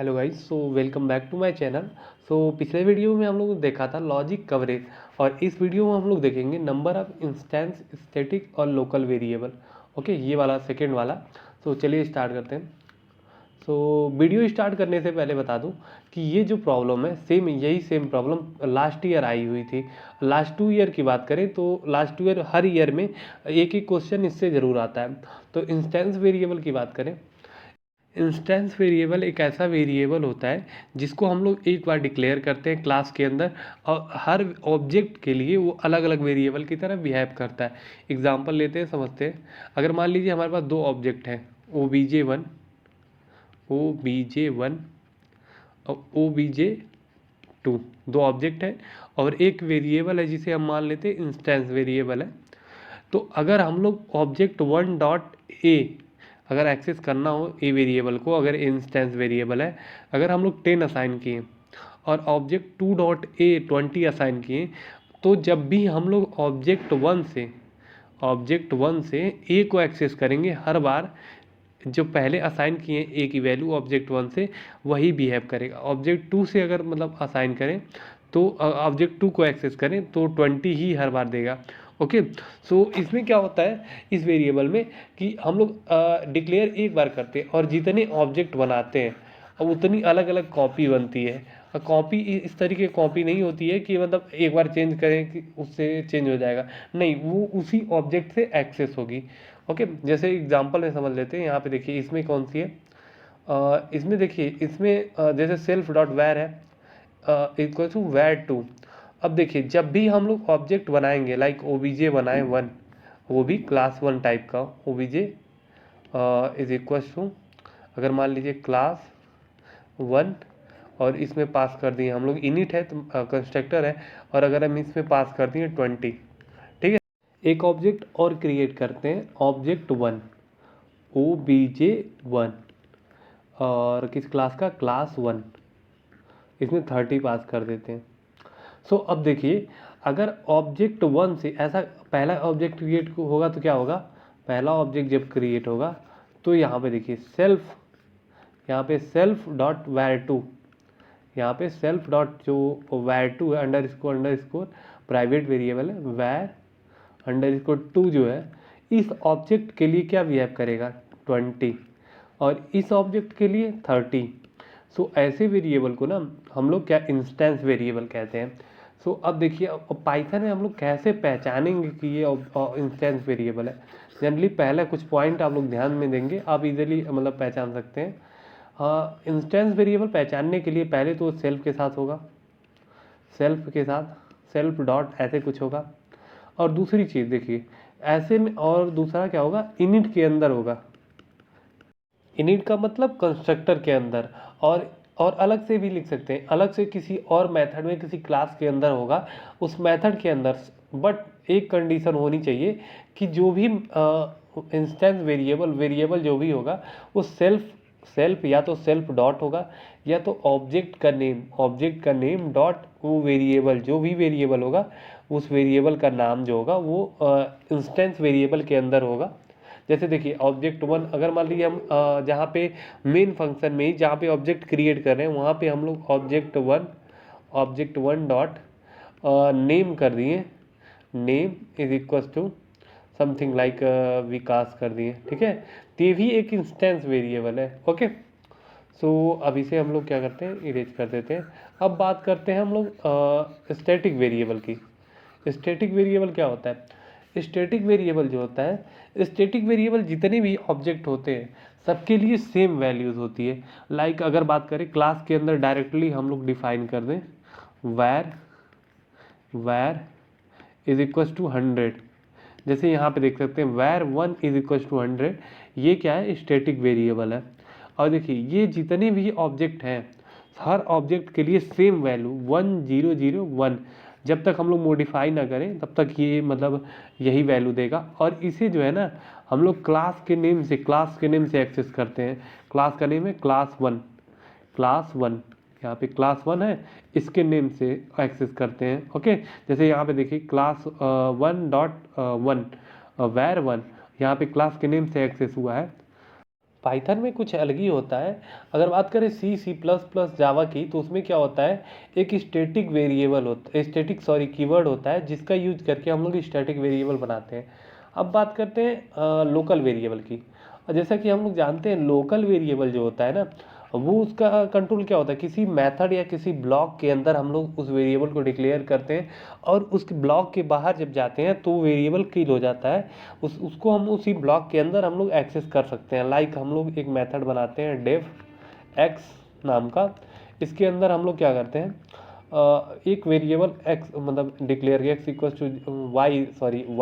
Hello guys, so welcome back to my channel. पिछले video में हम लोग ने देखा था लॉजिक कवरेज, और इस वीडियो में हम लोग देखेंगे नंबर ऑफ इंस्टेंस, स्टैटिक और लोकल वेरिएबल। ओके, ये वाला सेकेंड वाला। चलिए स्टार्ट करते हैं। वीडियो स्टार्ट करने से पहले बता दूं कि ये जो प्रॉब्लम है यही same problem last year I हुई थी। लास्ट 2 ईयर की बात करें तो लास्ट 2 ईयर हर ईयर में एक एक क्वेश्चन इससे ज़रूर आता है। तो इंस्टेंस वेरिएबल की बात करें, इंस्टेंस वेरिएबल एक ऐसा वेरिएबल होता है जिसको हम लोग एक बार डिक्लेयर करते हैं क्लास के अंदर, और हर ऑब्जेक्ट के लिए वो अलग अलग वेरिएबल की तरह बिहेव करता है। एग्जांपल लेते हैं, समझते हैं। अगर मान लीजिए हमारे पास दो ऑब्जेक्ट हैं, OBJ1 और OBJ2, दो ऑब्जेक्ट है और एक वेरिएबल है जिसे हम मान लेते हैं इंस्टेंस वेरिएबल है। तो अगर हम लोग ऑब्जेक्ट 1.a अगर एक्सेस करना हो ए वेरिएबल को, अगर इंस्टेंस वेरिएबल है, अगर हम लोग 10 असाइन किए और ऑब्जेक्ट 2.a 20 असाइन किए, तो जब भी हम लोग ऑब्जेक्ट वन से ए को एक्सेस करेंगे, हर बार जो पहले असाइन किए ए की वैल्यू ऑब्जेक्ट वन से वही बिहेव करेगा। ऑब्जेक्ट टू से अगर मतलब असाइन करें तो ऑब्जेक्ट टू को एक्सेस करें तो 20 ही हर बार देगा। ओके, इसमें क्या होता है इस वेरिएबल में कि हम लोग डिक्लेयर एक बार करते हैं और जितने ऑब्जेक्ट बनाते हैं और उतनी अलग अलग कॉपी बनती है। और कॉपी इस तरीके कॉपी नहीं होती है कि मतलब एक बार चेंज करें कि उससे चेंज हो जाएगा, नहीं, वो उसी ऑब्जेक्ट से एक्सेस होगी। ओके, जैसे एग्जांपल में समझ लेते हैं। यहाँ पे देखिए इसमें कौन सी है, इसमें देखिए इसमें जैसे सेल्फ डॉट वैर है इक्वल टू where2। अब देखिए जब भी हम लोग ऑब्जेक्ट बनाएंगे, लाइक OBJ बनाए 1, वो भी क्लास 1 टाइप का OBJ इज इक्वल टू, अगर मान लीजिए क्लास 1, और इसमें पास कर दिए हम लोग इनिट है तो कंस्ट्रक्टर है, और अगर हम इसमें पास कर दिए 20, ठीक है। एक ऑब्जेक्ट और क्रिएट करते हैं, ऑब्जेक्ट 1 OBJ1, और किस क्लास का, क्लास 1, इसमें 30 पास कर देते हैं। अब देखिए अगर ऑब्जेक्ट 1 से ऐसा पहला ऑब्जेक्ट क्रिएट होगा तो क्या होगा, पहला ऑब्जेक्ट जब क्रिएट होगा तो यहाँ पे देखिए सेल्फ डॉट where2, यहाँ पे सेल्फ डॉट जो where2 है अंडर स्कोर प्राइवेट वेरिएबल है, where_2 जो है इस ऑब्जेक्ट के लिए क्या बिहेव करेगा 20, और इस ऑब्जेक्ट के लिए 30। ऐसे वेरिएबल को ना हम लोग क्या इंस्टेंस वेरिएबल कहते हैं। अब देखिए पाइथन में हम लोग कैसे पहचानेंगे कि ये इंस्टेंस वेरिएबल है। जनरली पहले कुछ पॉइंट आप लोग ध्यान में देंगे, आप इजीली मतलब पहचान सकते हैं। इंस्टेंस वेरिएबल पहचानने के लिए पहले तो सेल्फ के साथ होगा, सेल्फ के साथ सेल्फ डॉट ऐसे कुछ होगा, और दूसरी चीज़ देखिए ऐसे में, और दूसरा क्या होगा, इनिट के अंदर होगा। इनिट का मतलब कंस्ट्रक्टर के अंदर, और अलग से भी लिख सकते हैं, अलग से किसी और मेथड में किसी क्लास के अंदर होगा, उस मेथड के अंदर। बट एक कंडीशन होनी चाहिए कि जो भी इंस्टेंस वेरिएबल जो भी होगा वो सेल्फ या तो सेल्फ डॉट होगा, या तो ऑब्जेक्ट का नेम डॉट वो वेरिएबल, जो भी वेरिएबल होगा उस वेरिएबल का नाम जो होगा वो इंस्टेंस वेरिएबल के अंदर होगा। जैसे देखिए ऑब्जेक्ट 1, अगर मान लीजिए हम जहाँ पे मेन फंक्शन में ही जहाँ पे ऑब्जेक्ट क्रिएट कर रहे हैं वहाँ पे हम लोग ऑब्जेक्ट वन डॉट नेम कर दिए, name is equal to something like Vikas कर दिए, ठीक है। तो ये भी एक इंस्टेंस वेरिएबल है। ओके, अब इसे हम लोग क्या करते हैं, इरेज कर देते हैं। अब बात करते हैं हम लोग स्टैटिक वेरिएबल की। स्टैटिक वेरिएबल क्या होता है, स्टैटिक वेरिएबल जो होता है, स्टैटिक वेरिएबल जितने भी ऑब्जेक्ट होते हैं सबके लिए सेम वैल्यूज़ होती है। लाइक अगर बात करें क्लास के अंदर डायरेक्टली हम लोग डिफाइन कर दें where इज इक्वल टू 100, जैसे यहाँ पे देख सकते हैं where1 इज इक्वल टू 100, ये क्या है, स्टैटिक वेरिएबल है। और देखिए ये जितने भी ऑब्जेक्ट हैं हर ऑब्जेक्ट के लिए सेम वैल्यू 1001, जब तक हम लोग मॉडिफाई ना करें तब तक ये मतलब यही वैल्यू देगा। और इसे जो है ना हम लोग क्लास के नेम से एक्सेस करते हैं। क्लास का नेम है क्लास 1, यहाँ पे क्लास 1 है, इसके नेम से एक्सेस करते हैं। ओके, जैसे यहाँ पे देखिए क्लास 1.1 where1, यहाँ पे क्लास के नेम से एक्सेस हुआ है। पाइथन में कुछ अलग ही होता है। अगर बात करें C++ जावा की, तो उसमें क्या होता है, एक स्टैटिक वेरिएबल होता है, कीवर्ड होता है, जिसका यूज करके हम लोग स्टैटिक वेरिएबल बनाते हैं। अब बात करते हैं लोकल वेरिएबल की। जैसा कि हम लोग जानते हैं, लोकल वेरिएबल जो होता है ना, वो उसका कंट्रोल क्या होता है, किसी मेथड या किसी ब्लॉक के अंदर हम लोग उस वेरिएबल को डिक्लेयर करते हैं, और उस ब्लॉक के बाहर जब जाते हैं तो वेरिएबल किल हो जाता है। उसको हम उसी ब्लॉक के अंदर हम लोग एक्सेस कर सकते हैं। लाइक हम लोग एक मेथड बनाते हैं डेफ एक्स नाम का। इसके अंदर हम लोग क्या करते हैं, एक वेरिएबल एक्स मतलब declare X equal to Y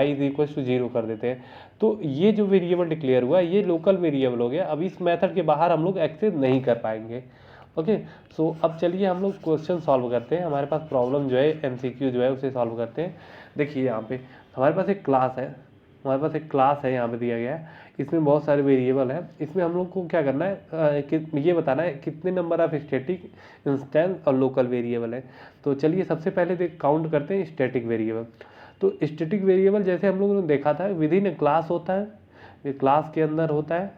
is equal to 0 कर देते हैं। तो ये जो वेरिएबल डिक्लेयर हुआ ये लोकल वेरिएबल हो गया। अब इस मेथड के बाहर हम लोग एक्सेस नहीं कर पाएंगे। ओके, सो अब चलिए हम लोग क्वेश्चन सॉल्व करते हैं। हमारे पास प्रॉब्लम जो है एमसीक्यू जो है उसे सॉल्व करते हैं। देखिए यहाँ पे हमारे पास एक क्लास है, यहाँ पे दिया गया है। इसमें बहुत सारे वेरिएबल हैं। इसमें हम लोग को क्या करना है कि ये बताना है कितने नंबर ऑफ स्टैटिक इंस्टेंस और लोकल वेरिएबल है। तो चलिए सबसे पहले काउंट करते हैं स्टैटिक वेरिएबल। तो स्टैटिक वेरिएबल जैसे हम लोगों ने देखा था, विदिन ए क्लास होता है, ये क्लास के अंदर होता है।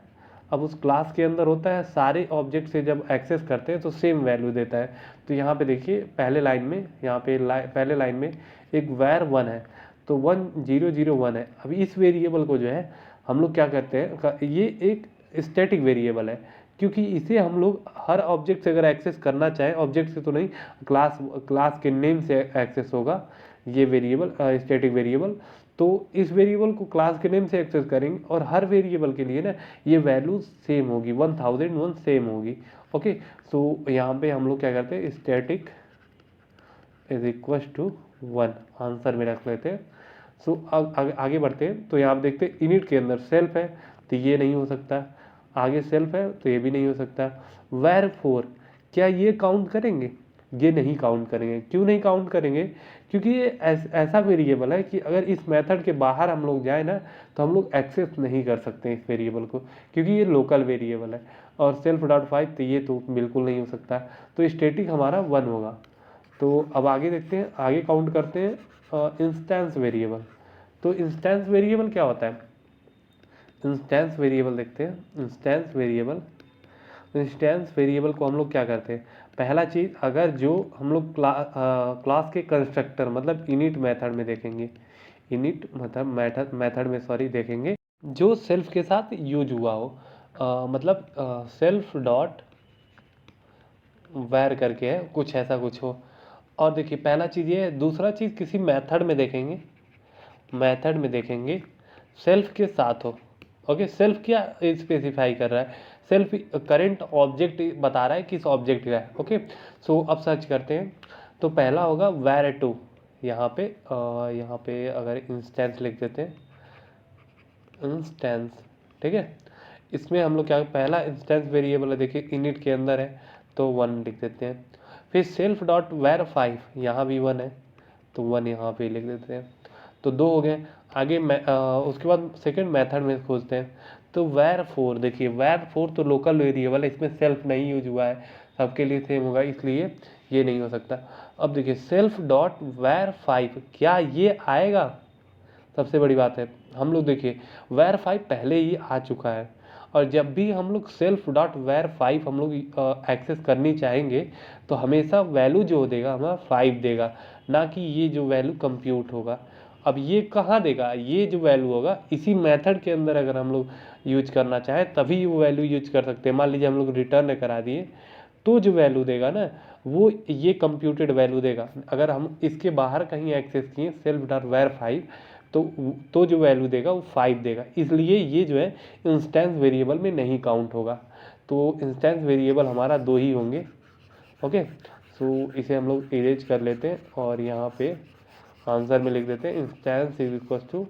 अब उस क्लास के अंदर होता है, सारे ऑब्जेक्ट से जब एक्सेस करते हैं तो सेम वैल्यू देता है। तो यहाँ पे देखिए पहले लाइन में, यहाँ पे पहले लाइन में एक वैर 1 है, तो 1 0 0 1 है। अब इस वेरिएबल को जो है हम लोग क्या करते हैं, ये एक स्टैटिक वेरिएबल है, क्योंकि इसे हम लोग हर ऑब्जेक्ट से अगर एक्सेस करना चाहें, ऑब्जेक्ट से तो नहीं, क्लास के नेम से एक्सेस होगा ये वेरिएबल, स्टैटिक वेरिएबल। तो इस वेरिएबल को क्लास के नेम से एक्सेस करेंगे, और हर वेरिएबल के लिए ना ये वैल्यू सेम होगी, 1001 सेम होगी। ओके, सो यहाँ पे हम लोग क्या करते हैं, static is equal to 1 answer में रख लेते हैं। सो आगे बढ़ते हैं। तो यहाँ आप देखते हैं इनिट के अंदर सेल्फ है, तो ये नहीं हो सकता। आगे सेल्फ है तो ये भी नहीं हो सकता। वैर 4 क्या ये काउंट करेंगे, ये नहीं काउंट करेंगे। क्यों नहीं काउंट करेंगे, क्योंकि ये ऐसा वेरिएबल है कि अगर इस मेथड के बाहर हम लोग जाए ना, तो हम लोग एक्सेस नहीं कर सकते इस वेरिएबल को, क्योंकि ये लोकल वेरिएबल है। और सेल्फ डॉट 5 तो ये तो बिल्कुल नहीं हो सकता। तो स्टैटिक हमारा 1 होगा। तो अब आगे देखते हैं, आगे काउंट करते हैं इंस्टेंस वेरिएबल। तो इंस्टेंस वेरिएबल क्या होता है, इंस्टेंस वेरिएबल देखते हैं। इंस्टेंस वेरिएबल को हम लोग क्या करते हैं, पहला चीज़, अगर जो हम लोग क्लास के कंस्ट्रक्टर मतलब इनिट मेथड में देखेंगे, देखेंगे जो सेल्फ के साथ यूज हुआ हो, मतलब सेल्फ डॉट वैर करके है, कुछ ऐसा कुछ हो। और देखिए पहला चीज़ ये है। दूसरा चीज़, किसी मेथड में देखेंगे सेल्फ के साथ हो। ओके, सेल्फ क्या स्पेसिफाई कर रहा है, सेल्फ करेंट ऑब्जेक्ट बता रहा है किस ऑब्जेक्ट का है। ओके, सो अब सर्च करते हैं। तो पहला होगा वैर 2। यहाँ पे अगर इंस्टेंस लिख देते हैं, इंस्टेंस, ठीक है। इसमें हम लोग क्या, पहला इंस्टेंस वेरिएबल है, देखिए इनिट के अंदर है, तो 1 लिख देते हैं। फिर सेल्फ डॉट वैर 5, यहाँ भी 1 है, तो 1 यहाँ पे लिख देते हैं। तो 2 हो गए। आगे उसके बाद सेकंड मेथड में खोजते हैं। तो वैर 4, देखिए वैर 4 तो लोकल वेरिएबल है, इसमें सेल्फ नहीं यूज हुआ है, सबके लिए सेम होगा, इसलिए ये नहीं हो सकता। अब देखिए सेल्फ डॉट वैर 5, क्या ये आएगा, सबसे बड़ी बात है। हम लोग देखिए वैर 5 पहले ही आ चुका है, और जब भी हम लोग सेल्फ डॉट वैर 5 हम लोग एक्सेस करनी चाहेंगे, तो हमेशा वैल्यू जो देगा हमारा 5 देगा, ना कि ये जो वैल्यू कंप्यूट होगा। अब ये कहाँ देगा, ये जो वैल्यू होगा इसी मेथड के अंदर अगर हम लोग यूज करना चाहें तभी वो वैल्यू यूज कर सकते हैं। मान लीजिए हम लोग रिटर्न करा दिए, तो जो वैल्यू देगा ना वो ये कंप्यूटेड वैल्यू देगा। अगर हम इसके बाहर कहीं एक्सेस किए सेल्फ डॉट वैर 5, तो जो वैल्यू देगा वो 5 देगा, इसलिए ये जो है इंस्टेंस वेरिएबल में नहीं काउंट होगा। तो इंस्टेंस वेरिएबल हमारा 2 ही होंगे। ओके, सो इसे हम लोग इरेज कर लेते हैं, और यहाँ पे आंसर में लिख देते हैं instance is equal to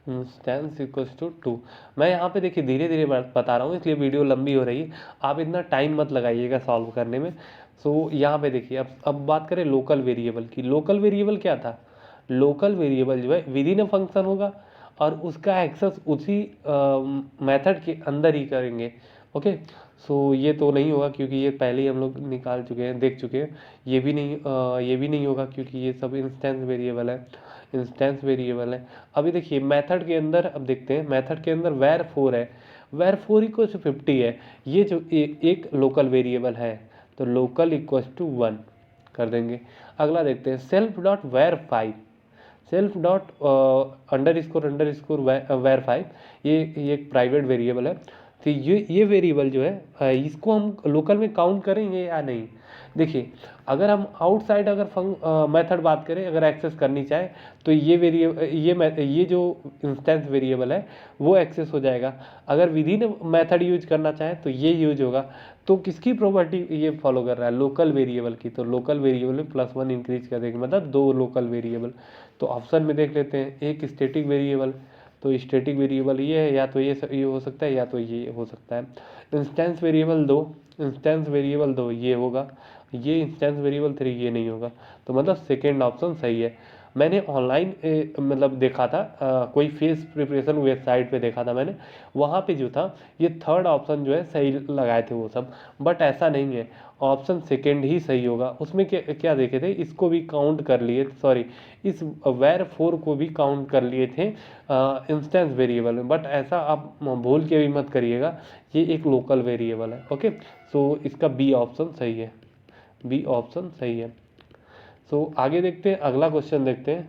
instance equal to 2। मैं यहाँ पे देखिए धीरे धीरे बता रहा हूँ, इसलिए वीडियो लंबी हो रही है, आप इतना टाइम मत लगाइएगा सॉल्व करने में। सो यहाँ पे देखिए, अब बात करें लोकल वेरिएबल की। लोकल वेरिएबल क्या था, लोकल वेरिएबल जो है विद इन अ फंक्शन होगा, और उसका एक्सेस उसी मेथड के अंदर ही करेंगे। ओके, सो ये तो नहीं होगा, क्योंकि ये पहले ही हम लोग देख चुके हैं। ये भी नहीं होगा, क्योंकि ये सब इंस्टेंस वेरिएबल है। इंस्टेंस वेरिएबल है। अभी देखिए मेथड के अंदर, अब देखते हैं मेथड के अंदर where 4 है, where 4 इक्वल टू 50 है, ये जो एक लोकल वेरिएबल है तो लोकल इक्वल टू 1 कर देंगे। अगला देखते हैं self dot where 5, self dot under score where 5, ये एक प्राइवेट वेरिएबल है। तो ये वेरिएबल जो है इसको हम लोकल में काउंट करेंगे या नहीं। देखिए अगर हम आउटसाइड अगर मेथड बात करें, अगर एक्सेस करनी चाहे तो ये वेरिएबल ये जो इंस्टेंस वेरिएबल है वो एक्सेस हो जाएगा। अगर विदिन मेथड यूज करना चाहे तो ये यूज होगा। तो किसकी प्रॉपर्टी ये फॉलो कर रहा है, लोकल वेरिएबल की। तो लोकल वेरिएबल में +1 इंक्रीज कर देंगे, मतलब 2 लोकल वेरिएबल। तो ऑप्शन में देख लेते हैं, एक स्टैटिक वेरिएबल, तो स्टैटिक वेरिएबल ये है, या तो ये हो सकता है या तो ये हो सकता है। इंस्टेंस वेरिएबल 2 ये होगा, ये इंस्टेंस वेरिएबल 3 ये नहीं होगा। तो मतलब सेकेंड ऑप्शन सही है। मैंने ऑनलाइन मतलब देखा था, कोई फेस प्रिपरेशन वेबसाइट पे देखा था मैंने, वहाँ पे जो था ये थर्ड ऑप्शन जो है सही लगाए थे वो सब, बट ऐसा नहीं है, ऑप्शन सेकेंड ही सही होगा। उसमें क्या देखे थे, इसको भी काउंट कर लिए, सॉरी इस where 4 को भी काउंट कर लिए थे इंस्टेंस वेरिएबल में, बट ऐसा आप भूल के भी मत करिएगा, ये एक लोकल वेरिएबल है। ओके, सो इसका बी ऑप्शन सही है, बी ऑप्शन सही है। सो आगे देखते हैं, अगला क्वेश्चन देखते हैं।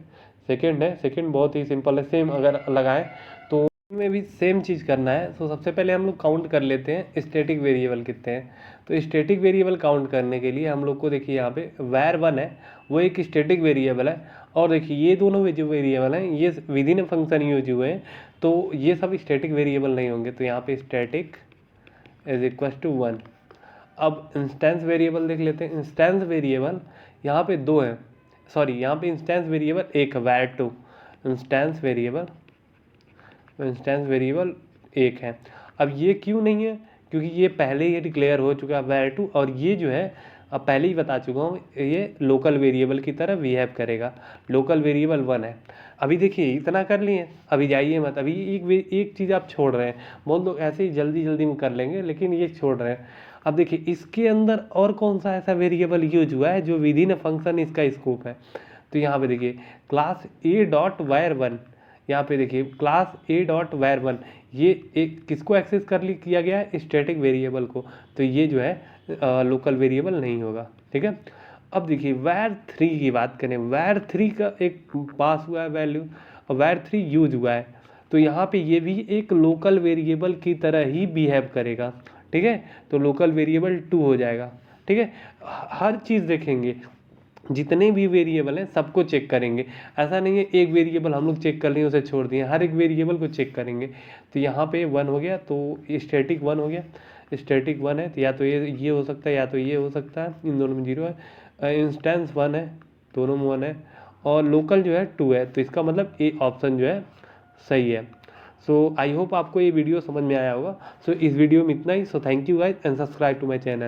सेकंड है, सेकंड बहुत ही सिंपल है, सेम अगर लगाएं तो में भी सेम चीज़ करना है। तो सबसे पहले हम लोग काउंट कर लेते हैं स्टैटिक वेरिएबल कितने हैं। तो स्टैटिक वेरिएबल काउंट करने के लिए हम लोग को देखिए यहाँ पे where 1 है, वो एक स्टैटिक वेरिएबल है, और देखिए ये दोनों जो वेरिएबल हैं ये विदिन फंक्शन यूज हुए हैं, तो ये सब स्टैटिक वेरिएबल नहीं होंगे। तो यहाँ पे स्टैटिक इज इक्वल टू 1। अब इंस्टेंस वेरिएबल देख लेते हैं। इंस्टेंस वेरिएबल यहाँ पे 2 है, सॉरी यहाँ पे इंस्टेंस वेरिएबल 1 है, where 2, इंस्टेंस वेरिएबल 1 है। अब ये क्यों नहीं है, क्योंकि ये पहले ही डिक्लेयर हो चुका है where 2, और ये जो है अब पहले ही बता चुका हूँ ये लोकल वेरिएबल की तरह बिहेव करेगा। लोकल वेरिएबल 1 है। अभी देखिए इतना कर लिए, अभी जाइए मत, अभी एक चीज़ आप छोड़ रहे हैं, बहुत लोग ऐसे ही जल्दी में कर लेंगे लेकिन ये छोड़ रहे हैं। अब देखिए इसके अंदर और कौन सा ऐसा वेरिएबल यूज हुआ है जो विदिन फंक्शन इसका स्कोप है। तो यहाँ पे देखिए क्लास ए डॉट वायर 1, यहाँ पे देखिए क्लास ए डॉट वायर 1, ये एक किसको एक्सेस किया गया है, स्टैटिक वेरिएबल को। तो ये जो है लोकल वेरिएबल नहीं होगा, ठीक है। अब देखिए where 3 की बात करें, where 3 का एक पास हुआ है वैल्यू, और where 3 यूज हुआ है, तो यहाँ पे ये भी एक लोकल वेरिएबल की तरह ही बिहेव करेगा, ठीक है। तो लोकल वेरिएबल 2 हो जाएगा, ठीक है। हर चीज़ देखेंगे, जितने भी वेरिएबल हैं सबको चेक करेंगे, ऐसा नहीं है एक वेरिएबल हम लोग चेक कर लिए उसे छोड़ दिए, हर एक वेरिएबल को चेक करेंगे। तो यहाँ पे 1 हो गया, तो स्टैटिक 1 हो गया, स्टैटिक 1 है, तो या तो ये हो सकता है या तो ये हो सकता है, इन दोनों में 0 है। इंस्टेंस 1 है, दोनों में 1 है, और लोकल जो है 2 है। तो इसका मतलब ए ऑप्शन जो है सही है। सो आई होप आपको ये वीडियो समझ में आया होगा। सो इस वीडियो में इतना ही। So thank you guys and subscribe to my channel.